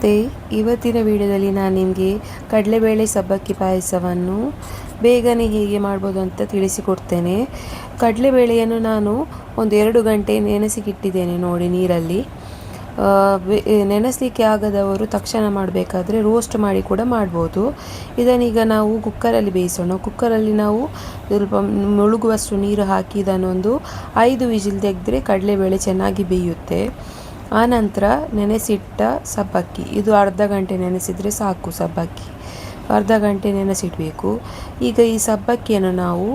ನಮಸ್ತೆ. ಇವತ್ತಿನ ವಿಡಿಯೋದಲ್ಲಿ ನಾನು ನಿಮಗೆ ಕಡಲೆಬೇಳೆ ಸಬ್ಬಕ್ಕಿ ಪಾಯಸವನ್ನು ಬೇಗನೆ ಹೇಗೆ ಮಾಡ್ಬೋದು ಅಂತ ತಿಳಿಸಿಕೊಡ್ತೇನೆ. ಕಡಲೆಬೇಳೆಯನ್ನು ನಾನು ಒಂದು 2 ಗಂಟೆ ನೆನೆಸಿಟ್ಟಿದ್ದೇನೆ ನೋಡಿ ನೀರಲ್ಲಿ. ನೆನೆಸಲಿಕ್ಕೆ ಆಗದವರು ತಕ್ಷಣ ಮಾಡಬೇಕಾದ್ರೆ ರೋಸ್ಟ್ ಮಾಡಿ ಕೂಡ ಮಾಡ್ಬೋದು. ಇದನ್ನೀಗ ನಾವು ಕುಕ್ಕರಲ್ಲಿ ಬೇಯಿಸೋಣ. ಕುಕ್ಕರಲ್ಲಿ ನಾವು ಸ್ವಲ್ಪ ಮುಳುಗುವಷ್ಟು ನೀರು ಹಾಕಿ ಇದನ್ನೊಂದು 5 ವಿಜಿಲ್ ತೆಗೆದ್ರೆ ಕಡಲೆಬೇಳೆ ಚೆನ್ನಾಗಿ ಬೇಯುತ್ತೆ. ಆನಂತರ ನೆನೆಸಿಟ್ಟ ಸಬ್ಬಕ್ಕಿ, ಇದು ಅರ್ಧ ಗಂಟೆ ನೆನೆಸಿದರೆ ಸಾಕು. ಸಬ್ಬಕ್ಕಿ ಅರ್ಧ ಗಂಟೆ ನೆನೆಸಿಡಬೇಕು. ಈಗ ಈ ಸಬ್ಬಕ್ಕಿಯನ್ನು ನಾವು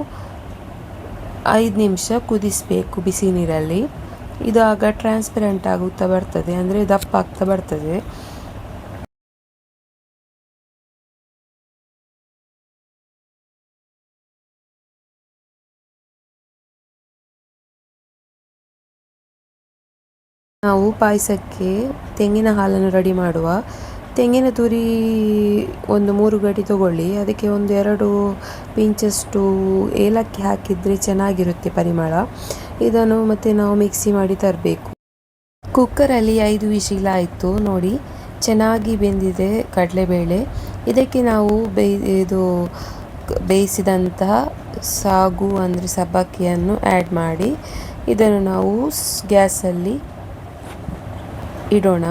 5 ನಿಮಿಷ ಕುದಿಸಬೇಕು ಬಿಸಿ ನೀರಲ್ಲಿ. ಇದು ಆಗ ಟ್ರಾನ್ಸ್ಪರೆಂಟ್ ಆಗುತ್ತಾ ಬರ್ತದೆ, ಅಂದರೆ ದಪ್ಪ ಆಗ್ತಾ ಬರ್ತದೆ. ನಾವು ಪಾಯಸಕ್ಕೆ ತೆಂಗಿನ ಹಾಲನ್ನು ರೆಡಿ ಮಾಡುವ. ತೆಂಗಿನ ತುರಿ ಒಂದು 3 ಗಡ್ಡೆ ತಗೊಳ್ಳಿ. ಅದಕ್ಕೆ ಒಂದು 2 ಪಿಂಚಷ್ಟು ಏಲಕ್ಕಿ ಹಾಕಿದರೆ ಚೆನ್ನಾಗಿರುತ್ತೆ ಪರಿಮಳ. ಇದನ್ನು ಮತ್ತೆ ನಾವು ಮಿಕ್ಸಿ ಮಾಡಿ ತರಬೇಕು. ಕುಕ್ಕರಲ್ಲಿ 5 ವಿಶಿಲ್ ಆಯಿತು ನೋಡಿ, ಚೆನ್ನಾಗಿ ಬೆಂದಿದೆ ಕಡಲೆಬೇಳೆ. ಇದಕ್ಕೆ ನಾವು ಬೇಯಿಸಿದಂತಹ ಸಾಗು ಅಂದರೆ ಸಬ್ಬಕ್ಕಿಯನ್ನು ಆ್ಯಡ್ ಮಾಡಿ ಇದನ್ನು ನಾವು ಗ್ಯಾಸಲ್ಲಿ ಇಡೋಣ.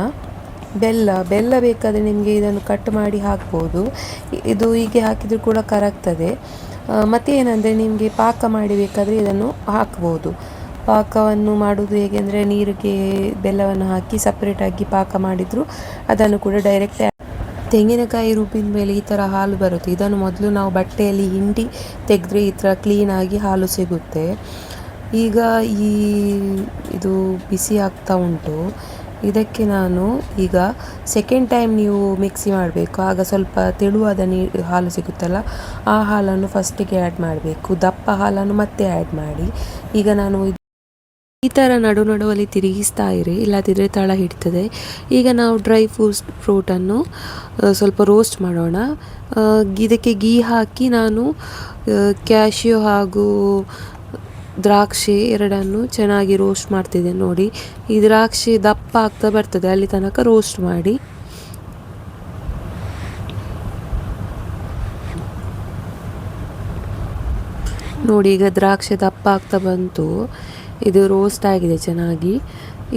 ಬೆಲ್ಲ ಬೇಕಾದರೆ ನಿಮಗೆ ಇದನ್ನು ಕಟ್ ಮಾಡಿ ಹಾಕ್ಬೋದು. ಇದು ಹೀಗೆ ಹಾಕಿದರೂ ಕೂಡ ಕರಗ್ತದೆ. ಮತ್ತು ಏನಂದರೆ ನಿಮಗೆ ಪಾಕ ಮಾಡಿ ಬೇಕಾದರೆ ಇದನ್ನು ಹಾಕ್ಬೋದು. ಪಾಕವನ್ನು ಮಾಡೋದು ಹೇಗೆ ಅಂದರೆ, ನೀರಿಗೆ ಬೆಲ್ಲವನ್ನು ಹಾಕಿ ಸಪ್ರೇಟಾಗಿ ಪಾಕ ಮಾಡಿದರೂ ಅದನ್ನು ಕೂಡ ಡೈರೆಕ್ಟ್ ತೆಂಗಿನಕಾಯಿ ರುಬ್ಬಿದ ಮೇಲೆ ಈ ಥರ ಹಾಲು ಬರುತ್ತೆ. ಇದನ್ನು ಮೊದಲು ನಾವು ಬಟ್ಟೆಯಲ್ಲಿ ಹಿಂಡಿ ತೆಗೆದ್ರೆ ಈ ಥರ ಕ್ಲೀನಾಗಿ ಹಾಲು ಸಿಗುತ್ತೆ. ಈಗ ಇದು ಬಿಸಿ ಆಗ್ತಾ ಉಂಟು. ಇದಕ್ಕೆ ನಾನು ಈಗ ಸೆಕೆಂಡ್ ಟೈಮ್ ನೀವು ಮಿಕ್ಸಿ ಮಾಡಬೇಕು. ಆಗ ಸ್ವಲ್ಪ ತೆಳುವಾದ ಹಾಲು ಸಿಗುತ್ತಲ್ಲ, ಆ ಹಾಲನ್ನು ಫಸ್ಟಿಗೆ ಆ್ಯಡ್ ಮಾಡಬೇಕು. ದಪ್ಪ ಹಾಲನ್ನು ಮತ್ತೆ ಆ್ಯಡ್ ಮಾಡಿ. ಈಗ ನಾನು ಈ ಥರ ನಡುವಲ್ಲಿ ತಿರುಗಿಸ್ತಾ ಇರಿ, ಇಲ್ಲದಿದ್ದರೆ ತಳ ಹಿಡ್ತದೆ. ಈಗ ನಾವು ಡ್ರೈ ಫ್ರೂಟನ್ನು ಸ್ವಲ್ಪ ರೋಸ್ಟ್ ಮಾಡೋಣ. ಇದಕ್ಕೆ ಗೀ ಹಾಕಿ ನಾನು ಕ್ಯಾಶ್ಯೂ ಹಾಗೂ ದ್ರಾಕ್ಷಿ ಎರಡನ್ನು ಚೆನ್ನಾಗಿ ರೋಸ್ಟ್ ಮಾಡ್ತಿದ್ದೇನೆ ನೋಡಿ. ಈ ದ್ರಾಕ್ಷಿ ದಪ್ಪ ಆಗ್ತಾ ಬರ್ತದೆ, ಅಲ್ಲಿ ತನಕ ರೋಸ್ಟ್ ಮಾಡಿ. ನೋಡಿ, ಈಗ ದ್ರಾಕ್ಷಿ ದಪ್ಪ ಆಗ್ತಾ ಬಂತು. ಇದು ರೋಸ್ಟ್ ಆಗಿದೆ ಚೆನ್ನಾಗಿ.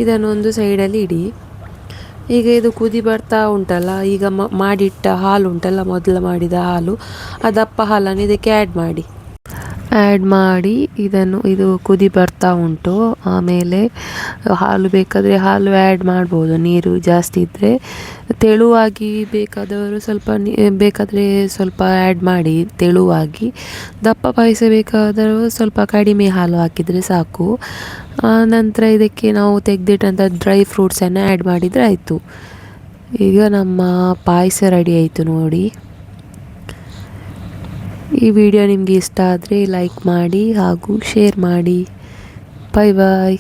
ಇದನ್ನೊಂದು ಸೈಡಲ್ಲಿ ಇಡಿ. ಈಗ ಇದು ಕುದಿ ಬರ್ತಾ ಉಂಟಲ್ಲ, ಈಗ ಮಾಡಿಟ್ಟ ಹಾಲು ಉಂಟಲ್ಲ, ಮೊದಲು ಮಾಡಿದ ಹಾಲು, ಆ ದಪ್ಪ ಹಾಲನ್ನು ಇದಕ್ಕೆ ಆ್ಯಡ್ ಮಾಡಿ ಇದು ಕುದಿ ಬರ್ತಾ ಉಂಟು. ಆಮೇಲೆ ಹಾಲು ಬೇಕಾದರೆ ಹಾಲು ಆ್ಯಡ್ ಮಾಡ್ಬೋದು, ನೀರು ಜಾಸ್ತಿ ಇದ್ದರೆ. ತೆಳುವಾಗಿ ಬೇಕಾದವರು ಬೇಕಾದರೆ ಸ್ವಲ್ಪ ಆ್ಯಡ್ ಮಾಡಿ ತೆಳುವಾಗಿ. ದಪ್ಪ ಪಾಯಸ ಬೇಕಾದವರು ಸ್ವಲ್ಪ ಕಡಿಮೆ ಹಾಲು ಹಾಕಿದರೆ ಸಾಕು. ನಂತರ ಇದಕ್ಕೆ ನಾವು ತೆಗೆದಿಟ್ಟಂಥ ಡ್ರೈ ಫ್ರೂಟ್ಸನ್ನು ಆ್ಯಡ್ ಮಾಡಿದರೆ ಆಯಿತು. ಈಗ ನಮ್ಮ ಪಾಯಸ ರೆಡಿ ಆಯಿತು ನೋಡಿ. ಈ ವಿಡಿಯೋ ನಿಮಗೆ ಇಷ್ಟ ಆದರೆ ಲೈಕ್ ಮಾಡಿ ಹಾಗೂ ಶೇರ್ ಮಾಡಿ. ಬಾಯ್ ಬಾಯ್.